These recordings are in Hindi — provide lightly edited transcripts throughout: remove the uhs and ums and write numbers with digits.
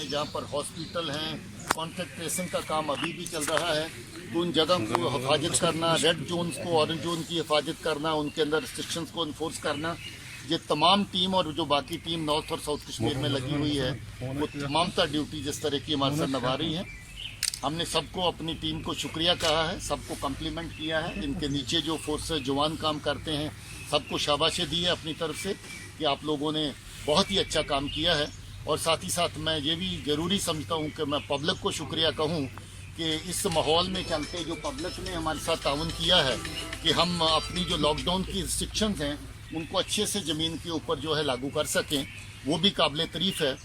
जहाँ पर हॉस्पिटल हैं, कॉन्टैक्ट ट्रेसिंग का काम अभी भी चल रहा है, तो उन जगह को हिफाजत करना, रेड जोन्स को ऑरेंज जोन की हिफाजत करना, उनके अंदर रिस्ट्रिक्शंस को इन्फोर्स करना, ये तमाम टीम और जो बाकी टीम नॉर्थ और साउथ कश्मीर में लगी हुई है वो तमाम ड्यूटी जिस तरह की हमारे साथ निभा रही है। हमने सबको अपनी टीम को शुक्रिया कहा है, सबको कम्प्लीमेंट किया है। इनके नीचे जो फोर्सेस जवान काम करते हैं सबको शाबाशी दी है अपनी तरफ से कि आप लोगों ने बहुत ही अच्छा काम किया है। और साथ ही साथ मैं ये भी ज़रूरी समझता हूँ कि मैं पब्लिक को शुक्रिया कहूँ कि इस माहौल में चलते जो पब्लिक ने हमारे साथ ताउन किया है कि हम अपनी जो लॉकडाउन की रिस्ट्रिक्शंस हैं उनको अच्छे से ज़मीन के ऊपर जो है लागू कर सकें, वो भी काबिल तारीफ़ है।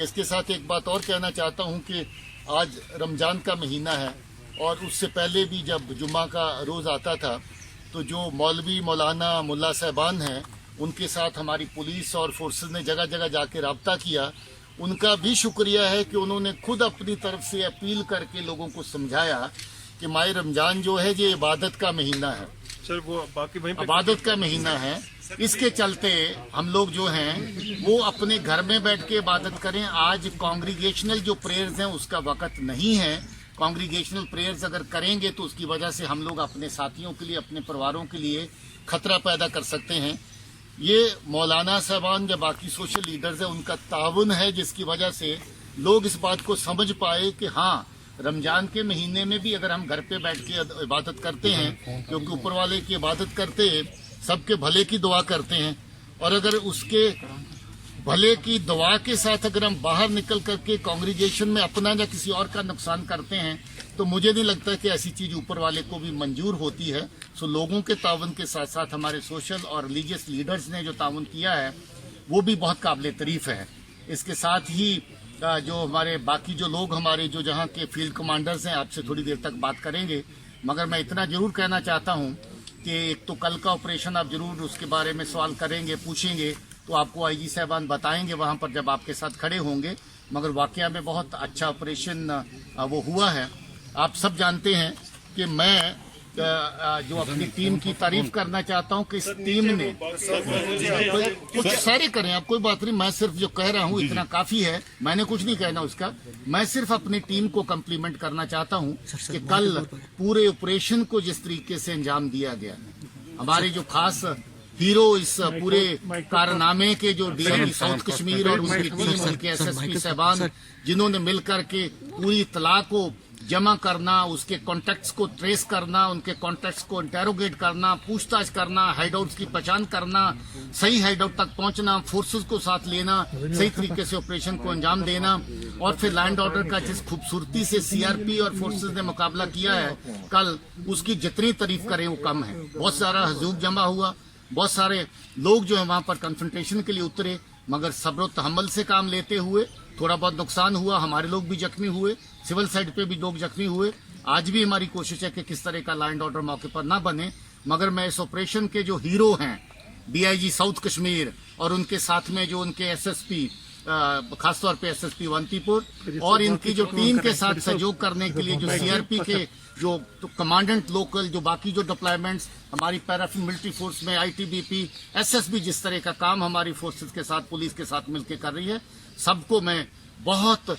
इसके साथ एक बात और कहना चाहता हूँ कि आज रमज़ान का महीना है और उससे पहले भी जब जुम्मा का रोज़ आता था तो जो मौलवी मौलाना मुल्ला साहबान हैं उनके साथ हमारी पुलिस और फोर्सेस ने जगह जगह जाके रब्ता किया, उनका भी शुक्रिया है कि उन्होंने खुद अपनी तरफ से अपील करके लोगों को समझाया कि माह रमज़ान जो है ये इबादत का महीना है सर, वो बाकी वहीं इबादत का महीना है। इसके चलते हम लोग जो हैं वो अपने घर में बैठ के इबादत करें। आज कांग्रीगेशनल जो प्रेयर्स हैं उसका वक़्त नहीं है। कांग्रीगेशनल प्रेयर्स अगर करेंगे तो उसकी वजह से हम लोग अपने साथियों के लिए, अपने परिवारों के लिए खतरा पैदा कर सकते हैं। ये मौलाना साहबान या बाकी सोशल लीडर्स हैं उनका ताउन है जिसकी वजह से लोग इस बात को समझ पाए कि हाँ, रमजान के महीने में भी अगर हम घर पे बैठ के इबादत करते हैं, क्योंकि ऊपर वाले की इबादत करते सबके भले की दुआ करते हैं, और अगर उसके भले की दुआ के साथ अगर हम बाहर निकल करके कांग्रीगेशन में अपना या किसी और का नुकसान करते हैं तो मुझे नहीं लगता कि ऐसी चीज ऊपर वाले को भी मंजूर होती है। सो लोगों के ताउन के साथ साथ हमारे सोशल और रिलीजियस लीडर्स ने जो ताउन किया है वो भी बहुत काबिल तारीफ है। इसके साथ ही जो हमारे बाकी जो लोग हमारे जो जहाँ के फील्ड कमांडर्स हैं आपसे थोड़ी देर तक बात करेंगे, मगर मैं इतना जरूर कहना चाहता हूँ कि एक तो कल का ऑपरेशन आप जरूर उसके बारे में सवाल करेंगे, पूछेंगे तो आपको आईजी साहबान बताएंगे वहाँ पर जब आपके साथ खड़े होंगे, मगर वाकया में बहुत अच्छा ऑपरेशन वो हुआ है। आप सब जानते हैं कि मैं जो अपनी टीम की तारीफ करना चाहता हूं कि इस टीम ने कुछ सारे करें, आप कोई बात नहीं, मैं सिर्फ जो कह रहा हूं इतना काफी है, मैंने कुछ नहीं कहना उसका। मैं सिर्फ अपनी टीम को कम्प्लीमेंट करना चाहता हूं कि कल पूरे ऑपरेशन को जिस तरीके से अंजाम दिया गया, हमारे जो खास हीरो इस पूरे कारनामे के जो डीआईजी साउथ कश्मीर और उनकी टीम, उनके एसएसपी साहबान जिन्होंने मिलकर के पूरी इत्तला को जमा करना, उसके कॉन्टेक्ट्स को ट्रेस करना, उनके कॉन्टेक्ट्स को इंटेरोगेट करना, पूछताछ करना, हाइडआउट्स की पहचान करना, सही हाइडआउट तक पहुंचना, फोर्सेस को साथ लेना, सही तरीके से ऑपरेशन को अंजाम देना, और फिर लैंड ऑर्डर का जिस खूबसूरती से सीआरपी और फोर्सेस ने मुकाबला किया है कल, उसकी जितनी तारीफ करें वो कम है। बहुत सारा हजूम जमा हुआ, बहुत सारे लोग जो है वहां पर कन्फ्रंटेशन के लिए उतरे, मगर सब्र तहम्मुल से काम लेते हुए थोड़ा बहुत नुकसान हुआ, हमारे लोग भी जख्मी हुए, सिविल साइड पे भी लोग जख्मी हुए। आज भी हमारी कोशिश है कि किस तरह का लैंड ऑर्डर मौके पर ना बने, मगर मैं इस ऑपरेशन के जो हीरो हैं डीआईजी साउथ कश्मीर और उनके साथ में जो उनके एसएसपी, खासतौर पे एसएसपी वंतीपुर और इनकी जो टीम के साथ सहयोग करने के लिए जो सीआरपी के जो कमांडेंट लोकल, जो बाकी जो डिप्लॉयमेंट्स हमारी पैरामिलिट्री फोर्स में आईटीबीपी, एसएसबी जिस तरह का काम हमारी फोर्सेस के साथ, पुलिस के साथ मिलकर कर रही है, सबको मैं बहुत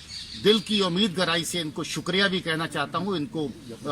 दिल की उम्मीद गहराई से इनको शुक्रिया भी कहना चाहता हूँ, इनको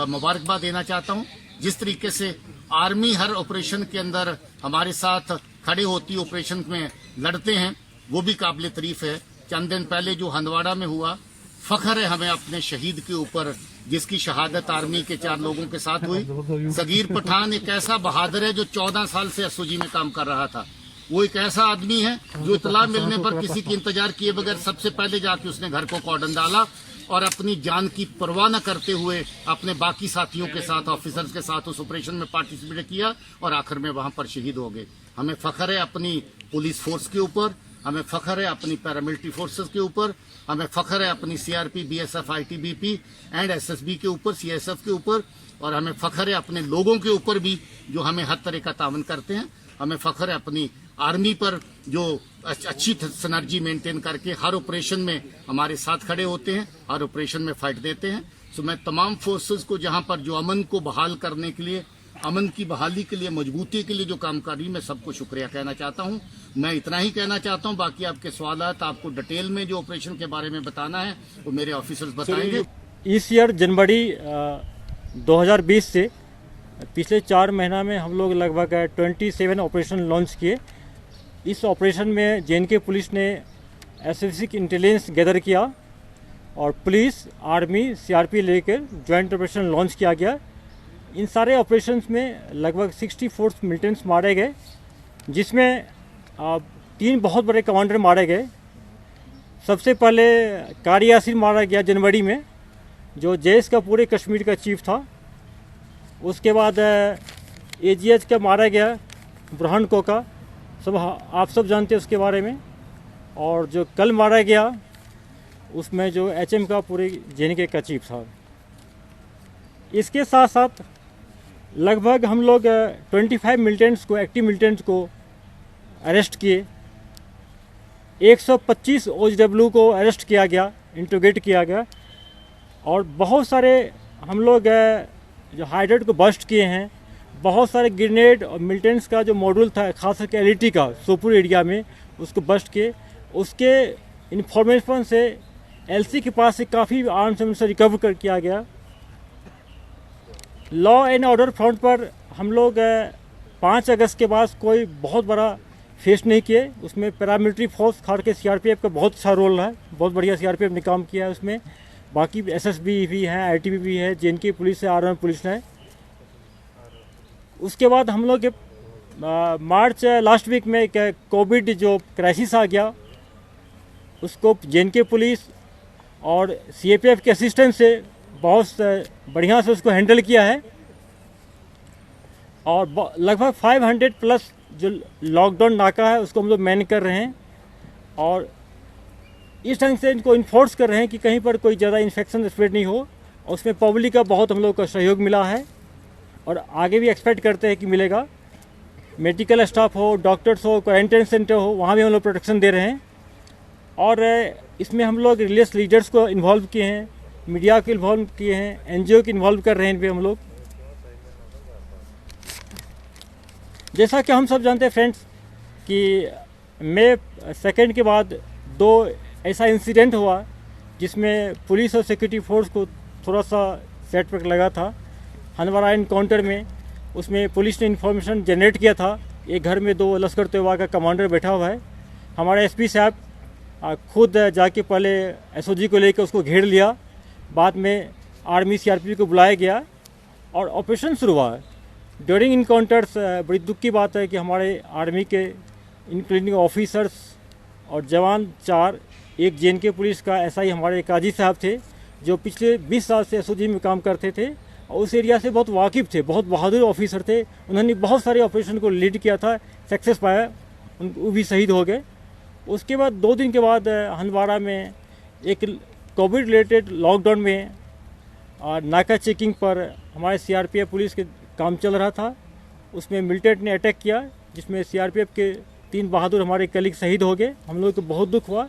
मुबारकबाद देना चाहता हूँ। जिस तरीके से आर्मी हर ऑपरेशन के अंदर हमारे साथ खड़े होती, ऑपरेशन में लड़ते हैं, वो भी काबिल तारीफ है। चंद दिन पहले जो हंदवाड़ा में हुआ, फख्र है हमें अपने शहीद के ऊपर जिसकी शहादत आर्मी के 4 लोगों के साथ हुई। सगीर पठान एक ऐसा बहादुर है जो 14 साल से एसओजी में काम कर रहा था। वो एक ऐसा आदमी है जो इतला मिलने पर किसी की इंतजार किए बगैर सबसे पहले जाके उसने घर को कॉर्डन डाला और अपनी जान की परवाह न करते हुए अपने बाकी साथियों के साथ, ऑफिसर्स के साथ उस ऑपरेशन में पार्टिसिपेट किया और आखिर में वहां पर शहीद हो गए। हमें फख्र है अपनी पुलिस फोर्स के ऊपर, हमें फख्र है अपनी पैरामिलिट्री फोर्सेस के ऊपर, हमें फख्र है अपनी CRP, BSF, ITBP and SSB के ऊपर, सीएसएफ के ऊपर, और हमें फख्र है अपने लोगों के ऊपर भी जो हमें हर तरह का तावन करते हैं। हमें फख्र है अपनी आर्मी पर जो अच्छी सिनर्जी मेंटेन करके हर ऑपरेशन में हमारे साथ खड़े होते हैं, हर ऑपरेशन में फाइट देते हैं। सो मैं तमाम फोर्सेस को जहां पर जो अमन को बहाल करने के लिए अमन की बहाली के लिए, मजबूती के लिए जो काम कर रही, मैं सबको शुक्रिया कहना चाहता हूं। मैं इतना ही कहना चाहता हूं, बाकी आपके सवालात, आपको डिटेल में जो ऑपरेशन के बारे में बताना है वो मेरे ऑफिसर्स बताएंगे। इस ईयर जनवरी 2020 से पिछले 4 महीना में हम लोग लगभग 27 ऑपरेशन लॉन्च किए। इस ऑपरेशन में जे.एन.के. पुलिस ने स्पेसिफिक इंटेलिजेंस गैदर किया और पुलिस, आर्मी, सीआरपी लेकर ज्वाइंट ऑपरेशन लॉन्च किया गया। इन सारे ऑपरेशंस में लगभग 64 मिलिटेंट्स मारे गए, जिसमें 3 बहुत बड़े कमांडर मारे गए। सबसे पहले कारी यासीन मारा गया जनवरी में, जो जैश का पूरे कश्मीर का चीफ था। उसके बाद AGH का मारा गया बुरहान कोका, आप सब जानते हैं उसके बारे में। और जो कल मारा गया उसमें जो HM का पूरे जे.एन.के. का चीफ था। इसके साथ साथ लगभग हम लोग 25 मिलिटेंट्स को, एक्टिव मिलिटेंट्स को अरेस्ट किए। 125 OGW को अरेस्ट किया गया, इंट्रोगेट किया गया। और बहुत सारे हम लोग जो हाइडेड को बस्ट किए हैं। बहुत सारे ग्रेनेड और मिलिटेंट्स का जो मॉड्यूल था, खास करके LET का सोपुर एरिया में, उसको बस्ट किए। उसके इन्फॉर्मेशन से LC के पास से काफ़ी आर्म्स से रिकवर किया गया। लॉ एंड ऑर्डर फ्रंट पर हम लोग 5 अगस्त के बाद कोई बहुत बड़ा फेस नहीं किए। उसमें पैरामिलिट्री फोर्स, खास करके CRPF का बहुत अच्छा रोल है, बहुत बढ़िया CRPF ने काम किया है उसमें। बाकी SSB भी हैं, ITB भी है, जे.एन.के. पुलिस है, आर्मी पुलिस है। उसके बाद हम लोग मार्च लास्ट वीक में एक कोविड जो क्राइसिस आ गया, उसको जे.एन.के. पुलिस और CAPF के असिस्टेंस से बहुत बढ़िया से उसको हैंडल किया है। और लगभग 500 प्लस जो लॉकडाउन नाका है उसको हम लोग मैन कर रहे हैं। और इस ढंग से इनको इन्फोर्स कर रहे हैं कि कहीं पर कोई ज़्यादा इन्फेक्शन स्प्रेड नहीं हो। और उसमें पब्लिक का बहुत हम लोग का सहयोग मिला है और आगे भी एक्सपेक्ट करते हैं कि मिलेगा। मेडिकल स्टाफ हो, डॉक्टर्स हो, क्वारंटाइन सेंटर हो, वहाँ भी हम लोग प्रोटेक्शन दे रहे हैं। और इसमें हम लोग रिलीजियस लीडर्स को इन्वॉल्व किए हैं, मीडिया को इन्वॉल्व किए हैं, NGO को इन्वॉल्व कर रहे हैं इन पर हम लोग। जैसा कि हम सब जानते हैं फ्रेंड्स कि मई 2 के बाद 2 ऐसा इंसिडेंट हुआ जिसमें पुलिस और सिक्योरिटी फोर्स को थोड़ा सा सेटबैक लगा था। हंदवाड़ा इनकाउंटर में उसमें पुलिस ने इन्फॉर्मेशन जनरेट किया था। एक घर में 2 लश्कर तैयबा का कमांडर बैठा हुआ है। हमारे SP साहब खुद जाके पहले SOG को लेकर उसको घेर लिया। बाद में आर्मी CRP को बुलाया गया और ऑपरेशन शुरू हुआ। ड्यूरिंग इनकाउंटर्स बड़ी दुख की बात है कि हमारे आर्मी के इंक्लूडिंग ऑफिसर्स और जवान 4, एक जे.एन.के. पुलिस का SI हमारे काजी साहब थे, जो पिछले 20 साल से SOG में काम करते थे और उस एरिया से बहुत वाकिफ़ थे, बहुत बहादुर ऑफिसर थे। उन्होंने बहुत सारे ऑपरेशन को लीड किया था, सक्सेस पाया, वो भी शहीद हो गए। उसके बाद 2 दिन के बाद हंदवाड़ा में एक कोविड रिलेटेड लॉकडाउन में नाका चेकिंग पर हमारे CRPF पुलिस के काम चल रहा था। उसमें मिलिटेंट ने अटैक किया, जिसमें CRPF के 3 बहादुर हमारे कलीग शहीद हो गए। हम लोग को बहुत दुख हुआ।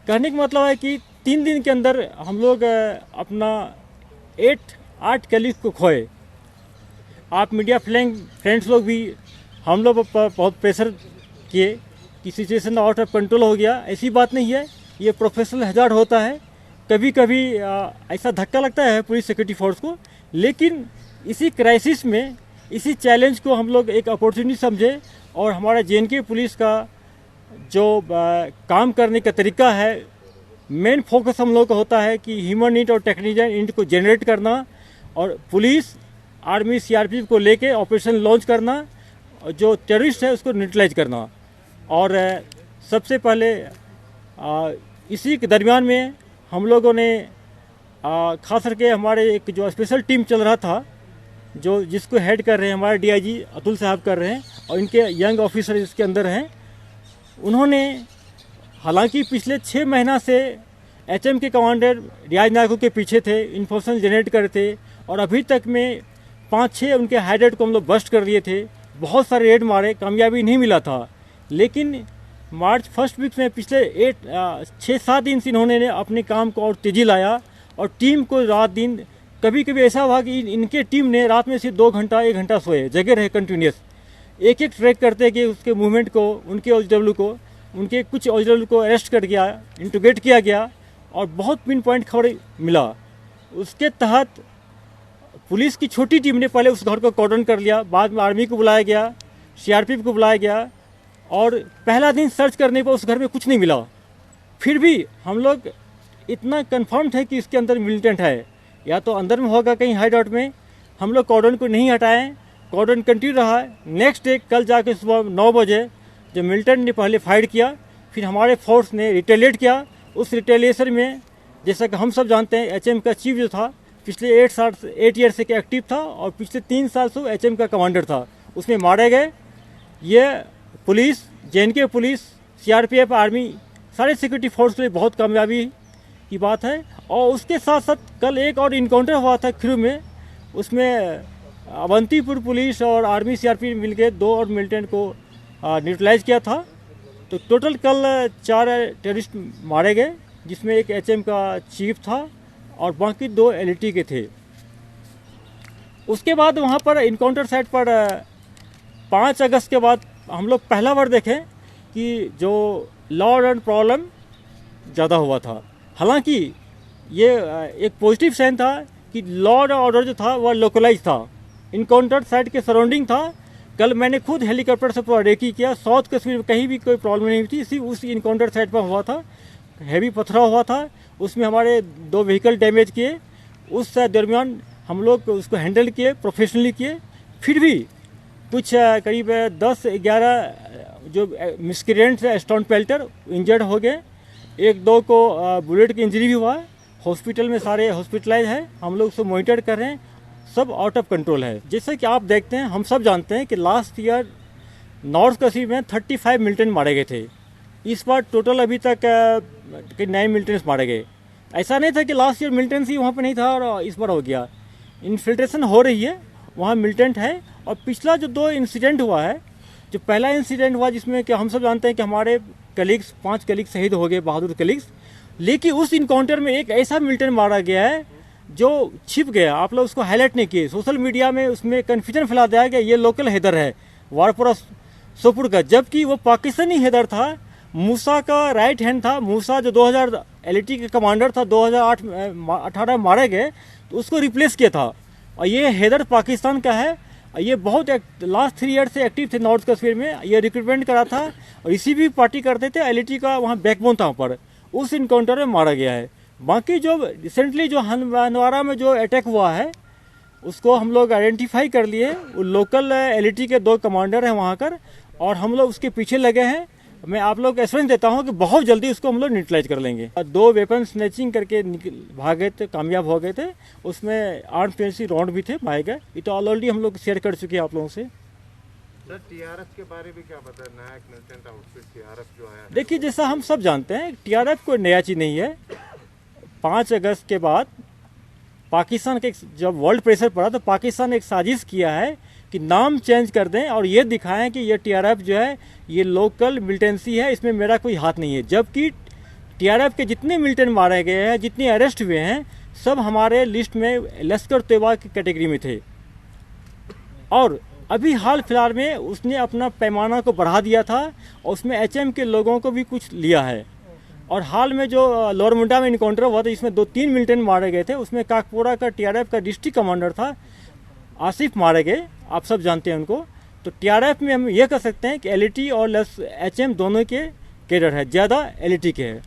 कहने का मतलब है कि 3 दिन के अंदर हम लोग अपना 8 कलीग को खोए। आप मीडिया फ्रेंड्स लोग भी हम लोग पर बहुत प्रेशर किए कि सिचुएशन आउट ऑफ कंट्रोल हो गया। ऐसी बात नहीं है, ये प्रोफेशनल हैजार्ड होता है। कभी कभी ऐसा धक्का लगता है पुलिस सिक्योरिटी फोर्स को, लेकिन इसी क्राइसिस में, इसी चैलेंज को हम लोग एक अपॉर्चुनिटी समझे और हमारा जे.एन.के. पुलिस का जो काम करने का तरीका है, मेन फोकस हम लोग का होता है कि ह्यूमन नीड और टेक्निकल नीड को जनरेट करना और पुलिस, आर्मी, CRPF को लेके ऑपरेशन लॉन्च करना और जो टेररिस्ट है उसको न्यूट्रलाइज करना। और सबसे पहले इसी के दरमियान में हम लोगों ने खास करके हमारे एक जो स्पेशल टीम चल रहा था, जो जिसको हेड कर रहे हैं हमारे DIG अतुल साहब कर रहे हैं और इनके यंग ऑफिसर इसके अंदर हैं। उन्होंने हालांकि पिछले 6 महीना से HM के कमांडर रियाज नायकों के पीछे थे, इन्फॉर्मेशन जनरेट कर थे और अभी तक में 5-6 उनके हाइडेड को हम लोग बस्ट कर दिए थे। बहुत सारे रेड मारे, कामयाबी नहीं मिला था। लेकिन मार्च फर्स्ट वीक में पिछले 6-7 दिन से इन्होंने अपने काम को और तेज़ी लाया और टीम को रात दिन कभी कभी ऐसा हुआ कि इनके टीम ने रात में सिर्फ 2 घंटा 1 घंटा सोए, जगह रहे कंटिन्यूस, एक एक ट्रैक करते कि उसके मूवमेंट को, उनके OGW को, उनके कुछ OGW को अरेस्ट कर गया, इंट्रोगेट किया गया और बहुत पिन पॉइंट खबर मिला। उसके तहत पुलिस की छोटी टीम ने पहले उस घर को कॉर्डन कर लिया, बाद में आर्मी को बुलाया गया, CRPF को बुलाया गया और पहला दिन सर्च करने पर उस घर में कुछ नहीं मिला। फिर भी हम लोग इतना कन्फर्म थे कि इसके अंदर मिलिटेंट है, या तो अंदर में होगा कहीं हाइड आउट में। हम लोग कॉर्डन को नहीं हटाएं, कॉर्डन कंटिन्यू रहा। नेक्स्ट डे कल जाके सुबह 9 बजे जब मिलिटेंट ने पहले फायर किया, फिर हमारे फोर्स ने रिटेलिएट किया। उस रिटेलिएशन में जैसा कि हम सब जानते हैं, HM का चीफ जो था पिछले 8 ईयर से एक्टिव था और पिछले 3 साल से HM का कमांडर था, उसमें मारे गए। ये police, JNK police, CRPF, army, सारे सिक्योरिटी फोर्स के लिए बहुत कामयाबी की बात है। और उसके साथ साथ कल एक और इनकाउंटर हुआ था खिरू में, उसमें अवंतीपुर पुलिस और आर्मी CRPF मिलकर 2 और मिलिटेंट को न्यूट्रलाइज किया था। तो टोटल कल 4 टेररिस्ट मारे गए, जिसमें एक HM का चीफ था और बाकी 2 LET के थे। उसके बाद वहाँ पर इनकाउंटर साइट पर 5 अगस्त के बाद हम लोग पहला बार देखें कि जो लॉ एंड प्रॉब्लम ज़्यादा हुआ था। हालांकि ये एक पॉजिटिव साइन था कि लॉ एंड ऑर्डर जो था वह लोकलाइज था, इनकाउंटर साइट के सराउंडिंग था। कल मैंने खुद हेलीकॉप्टर से पूरा रेकी किया, साउथ कश्मीर में कहीं भी कोई प्रॉब्लम नहीं थी, सिर्फ उस इनकाउंटर साइट पर हुआ था। हैवी पथरा हुआ था, उसमें हमारे 2 व्हीकल डैमेज किए। उस दरमियान हम लोग उसको हैंडल किए, प्रोफेशनली किए। फिर भी कुछ करीब 10-11 जो मिसक्रिएंट्स है, स्टोन पेल्टर, इंजर्ड हो गए। 1-2 को बुलेट की इंजरी भी हुआ है। हॉस्पिटल में सारे हॉस्पिटलाइज हैं, हम लोग उसको मॉनिटर कर रहे हैं, सब आउट ऑफ कंट्रोल है। जैसे कि आप देखते हैं, हम सब जानते हैं कि लास्ट ईयर नॉर्थ कश्मीर में 35 मिलिटेंट मारे गए थे। इस बार टोटल अभी तक 9 मिलिटेंट्स मारे गए। ऐसा नहीं था कि लास्ट ईयर मिलिटेंट्स ही वहाँ पर नहीं था और इस बार हो गया। इन्फिल्ट्रेशन हो रही है, वहाँ मिलिटेंट है। और पिछला जो 2 इंसिडेंट हुआ है, जो पहला इंसिडेंट हुआ जिसमें कि हम सब जानते हैं कि हमारे कलीग्स 5 कलीग्स शहीद हो गए, बहादुर कलीग्स। लेकिन उस इनकाउंटर में एक ऐसा मिलिटेंट मारा गया है जो छिप गया, आप लोग उसको हाईलाइट नहीं किए। सोशल मीडिया में उसमें कन्फ्यूजन फैला दिया गया ये लोकल हैदर है वारपुरा सोपुर का, जबकि वो पाकिस्तानी हैदर था, मूसा का राइट हैंड था। मूसा जो 2000 LET के कमांडर था, 2018 मारे गए, तो उसको रिप्लेस किया था। और ये हैदर पाकिस्तान का है। ये बहुत लास्ट 3 ईयर से एक्टिव थे नॉर्थ कश्मीर में। ये रिक्रूटमेंट करा था और इसी भी पार्टी करते थे। LET का वहाँ बैकबोन था, वहाँ पर उस इनकाउंटर में मारा गया है। बाकी जो रिसेंटली जो हंदवारा में जो अटैक हुआ है, उसको हम लोग आइडेंटिफाई कर लिए। वो लोकल LET के 2 कमांडर हैं वहाँ कर, और हम लोग उसके पीछे लगे हैं। मैं आप लोग को एश्योरेंस देता हूँ कि बहुत जल्दी उसको हम लोग न्यूट्रलाइज कर लेंगे। 2 वेपन स्नैचिंग करके भागे थे, कामयाब हो गए थे। उसमें आर्म पेंसी राउंड भी थे, मारे गए। ये तो ऑलरेडी हम लोग शेयर कर चुके हैं आप लोगों से। सर, TRF के बारे में क्या पता है? नया मिलिटेंट आउटफिट TRF जो आया, देखिए, जैसा हम सब जानते हैं, TRF कोई नया चीज़ नहीं है। 5 अगस्त के बाद पाकिस्तान के जब वर्ल्ड प्रेशर पड़ा तो पाकिस्तान ने एक साजिश किया है कि नाम चेंज कर दें और ये दिखाएं कि ये TRF जो है ये लोकल मिलिटेंसी है, इसमें मेरा कोई हाथ नहीं है। जबकि TRF के जितने मिलिटेंट मारे गए हैं, जितने अरेस्ट हुए हैं, सब हमारे लिस्ट में लश्कर तैयबा की कैटेगरी में थे। और अभी हाल फिलहाल में उसने अपना पैमाना को बढ़ा दिया था और उसमें HM के लोगों को भी कुछ लिया है। और हाल में जो लोअर मुंडा में इनकाउंटर हुआ था, इसमें 2-3 मिलिटेंट मारे गए थे। उसमें काकपोरा का TRF का डिस्ट्रिक्ट कमांडर था, आसिफ मारे गए, आप सब जानते हैं उनको। तो TRF में हम ये कह सकते हैं कि LET और HM दोनों के कैडर है, ज़्यादा LET के है।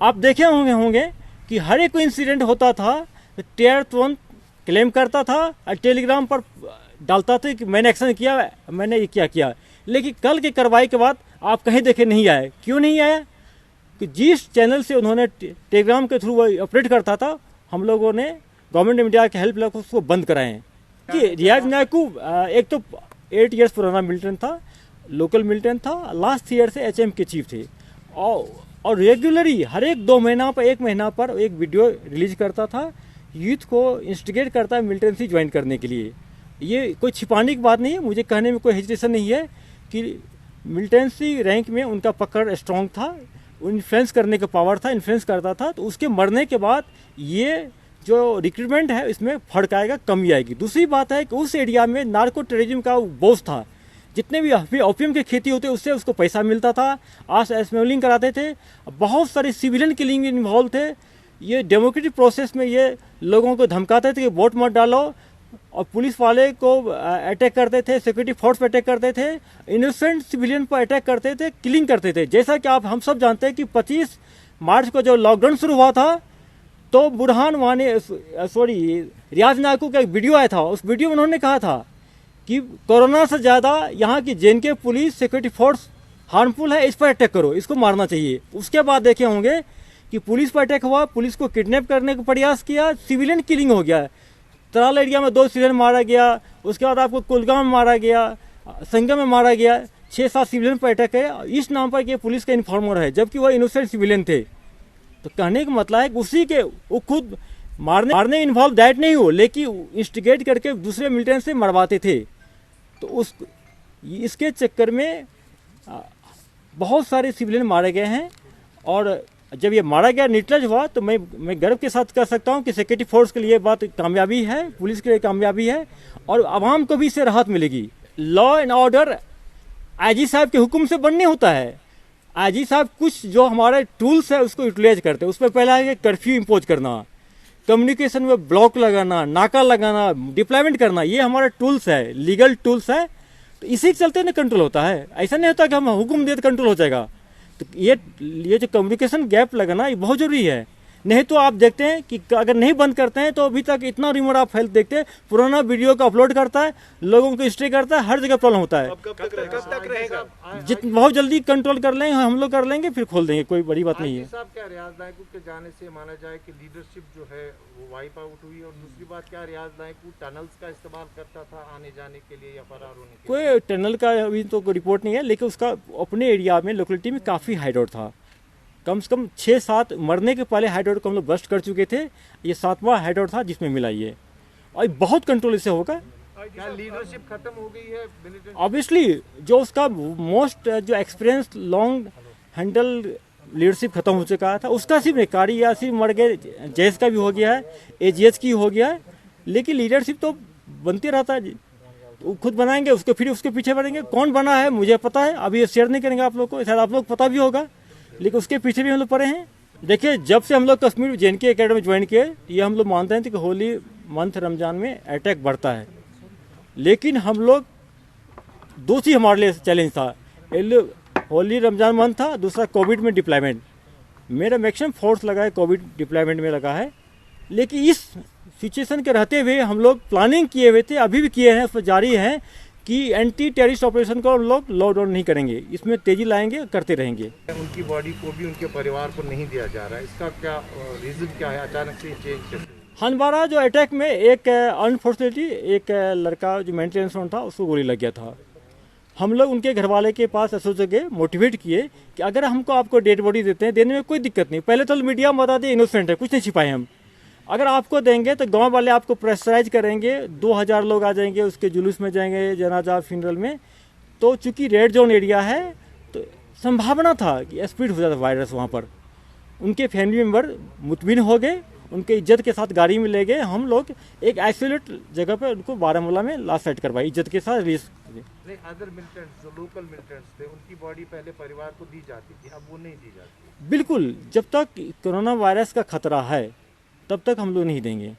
आप देखे होंगे कि हर एक इंसिडेंट होता था तो TR तुरंत क्लेम करता था और टेलीग्राम पर डालता था कि मैंने एक्शन किया, मैंने ये क्या किया। लेकिन कल की कार्रवाई के बाद आप कहीं देखे नहीं आए। क्यों नहीं आया? कि जिस चैनल से उन्होंने टेलीग्राम के थ्रू ऑपरेट करता था, हम लोगों ने गवर्नमेंट मीडिया के हेल्प लेकर उसको बंद कराए हैं। कि रियाज नायकू एक तो 8 ईयर्स पुराना मिलिटेंट था, लोकल मिलिटेंट था, लास्ट 3 ईयर से HM के चीफ थे। और रेगुलरली हर एक 2 महीना पर 1 महीना पर एक वीडियो रिलीज करता था, यूथ को इंस्टिगेट करता है मिलिटेंसी ज्वाइन करने के लिए। ये कोई छिपाने की बात नहीं है, मुझे कहने में कोई हेजिटेशन नहीं है कि मिलिटेंसी रैंक में उनका पकड़ स्ट्रॉन्ग था, इन्फ्लुएंस करने का पावर था, इन्फ्लुएंस करता था। तो उसके मरने के बाद ये जो रिक्रूटमेंट है इसमें फर्क आएगा, कमी आएगी। दूसरी बात है कि उस एरिया में नार्को टेररिज्म का बोझ था, जितने भी ओपियम की खेती होती उससे उसको पैसा मिलता था, आज स्मगलिंग कराते थे, बहुत सारे सिविलियन किलिंग इन्वॉल्व थे। ये डेमोक्रेटिक प्रोसेस में ये लोगों को धमकाते थे कि वोट मत डालो, और पुलिस वाले को अटैक करते थे, सिक्योरिटी फोर्स पर अटैक करते थे, इनोसेंट सिविलियन पर अटैक करते थे, किलिंग करते थे। जैसा कि हम सब जानते हैं कि 25 मार्च को जो लॉकडाउन शुरू हुआ था तो बुरहान वानी रियाज नायकू का एक वीडियो आया था, उस वीडियो में उन्होंने कहा था कि कोरोना से ज़्यादा यहाँ की JNK police security force harmful है, इस पर अटैक करो, इसको मारना चाहिए। उसके बाद देखे होंगे कि पुलिस पर अटैक हुआ, पुलिस को किडनैप करने का प्रयास किया, सिविलियन किलिंग हो गया। तराल एरिया में 2 सिविलियन मारा गया, उसके बाद आपको कुलगाम में मारा गया, संगम में मारा गया, 6-7 सिविलियन पर अटैक है इस नाम पर कि पुलिस का इन्फॉर्मर है, जबकि वह इनोसेंट सिविलियन थे। तो कहने का मतलब है कि उसी के वो खुद मारने इन्वॉल्व दैट नहीं हो, लेकिन इंस्टिगेट करके दूसरे मिलिटेंट से मरवाते थे। तो इसके चक्कर में बहुत सारे सिविलियन मारे गए हैं। और जब ये मारा गया, न्यूट्रलाइज हुआ, तो मैं गर्व के साथ कह सकता हूँ कि सिक्योरिटी फोर्स के लिए बात कामयाबी है, पुलिस के लिए कामयाबी है, और आवाम को भी इससे राहत मिलेगी। लॉ एंड ऑर्डर आईजी साहब के हुक्म से बनने होता है। आईजी साहब कुछ जो हमारे टूल्स है उसको यूटिलाइज करते हैं। उसमें पहला है कर्फ्यू इम्पोज करना, कम्युनिकेशन में ब्लॉक लगाना, नाका लगाना, डिप्लॉयमेंट करना, ये हमारा टूल्स है, लीगल टूल्स है। तो इसी के चलते ना कंट्रोल होता है। ऐसा नहीं होता कि हम हुक्म दिए तो कंट्रोल हो जाएगा। तो ये जो कम्युनिकेशन गैप लगाना ये बहुत जरूरी है। नहीं तो आप देखते हैं कि अगर नहीं बंद करते हैं तो अभी तक इतना रिमोट आप हेल्थ देखते हैं, पुराना वीडियो को अपलोड करता है, लोगों को हिस्ट्री करता है, हर जगह प्रॉब्लम होता है। कब तक रहेगा? बहुत जल्दी कंट्रोल कर लेंगे हम लोग, कर लेंगे, फिर खोल देंगे, कोई बड़ी बात नहीं है। साहब क्या रियाज नायकू के जाने से माना जाए कि लीडरशिप जो है वो वाइप आउट हुई, और दूसरी बात क्या रियाज नायकू टनल्स का इस्तेमाल करता था आने जाने के लिए या फरार होने के लिए? कोई टनल का अभी तो कोई रिपोर्ट नहीं है, लेकिन उसका अपने एरिया में लोकेलिटी में काफ़ी हाइडआउट था। कम से कम 6-7 मरने के पहले हाइडआउट को हम लोग बस्ट कर चुके थे। ये 7वां हाइडआउट था जिसमें मिला ये, और बहुत कंट्रोल इससे होगा। क्या लीडरशिप खत्म हो गई है मिलिटेंट? ऑब्वियसली जो उसका मोस्ट जो एक्सपीरियंस लॉन्ग हैंडल लीडरशिप खत्म हो चुका था, उसका सिर्फ कारी या सिर्फ मर गए, जैस का भी हो गया है, एजीएच की हो गया है, लेकिन लीडरशिप तो बनते रहता है। वो खुद बनाएंगे उसको, फिर उसके पीछे बढ़ेंगे। कौन बना है मुझे पता है, अभी ये शेयर नहीं करेंगे आप लोग को, शायद आप लोग पता भी होगा, लेकिन उसके पीछे भी हम लोग पड़े हैं। देखिए, जब से हम लोग कश्मीर जेएनके एकेडमी ज्वाइन किए, ये हम लोग मानते हैं कि होली मंथ रमजान में अटैक बढ़ता है, लेकिन हम लोग दूसरी हमारे लिए चैलेंज था, होली रमजान मंथ था, दूसरा कोविड में डिप्लॉयमेंट। मेरा मैक्सिमम फोर्स लगा है कोविड डिप्लॉयमेंट में लगा है, लेकिन इस सिचुएशन के रहते हुए हम लोग प्लानिंग किए हुए थे, अभी भी किए हैं, उस पर जारी है कि एंटी टेररिस्ट ऑपरेशन को हम लोग लॉकडाउन नहीं करेंगे, इसमें तेजी लाएंगे, करते रहेंगे। उनकी बॉडी को भी उनके परिवार को नहीं दिया जा रहा है, इसका क्या रीजन क्या है? अचानक से चेंज कैसे? हनबारा जो अटैक में एक अनफॉर्चुनेटली एक लड़का जो मेंटेनेंस में था उसको गोली लग गया था। हम लोग उनके घर वाले के पास सोच के मोटिवेट किए कि अगर हमको आपको डेड बॉडी देते हैं, देने में कोई दिक्कत नहीं, पहले तो मीडिया में बता दें इनोसेंट है, कुछ नहीं छिपाए हम, अगर आपको देंगे तो गांव वाले आपको प्रेशराइज करेंगे, 2000 लोग आ जाएंगे, उसके जुलूस में जाएंगे, जनाजा फ्यूनरल में। तो चूंकि रेड जोन एरिया है तो संभावना था कि स्प्रेड हो जाता वायरस वहाँ पर। उनके फैमिली मेम्बर मुतमिन हो गए, उनके इज्जत के साथ गाड़ी में ले गए, हम लोग एक आइसोलेट जगह पर उनको बारामूला में लाश सेट करवाई, इज्जत के साथ रिलीज। अदर मिलिटेंट्स जो लोकल मिलिटेंट्स थे उनकी बॉडी पहले परिवार को दी जाती थी, अब वो नहीं दी जाती। बिल्कुल, जब तक कोरोना वायरस का खतरा है तब तक हम लोग नहीं देंगे।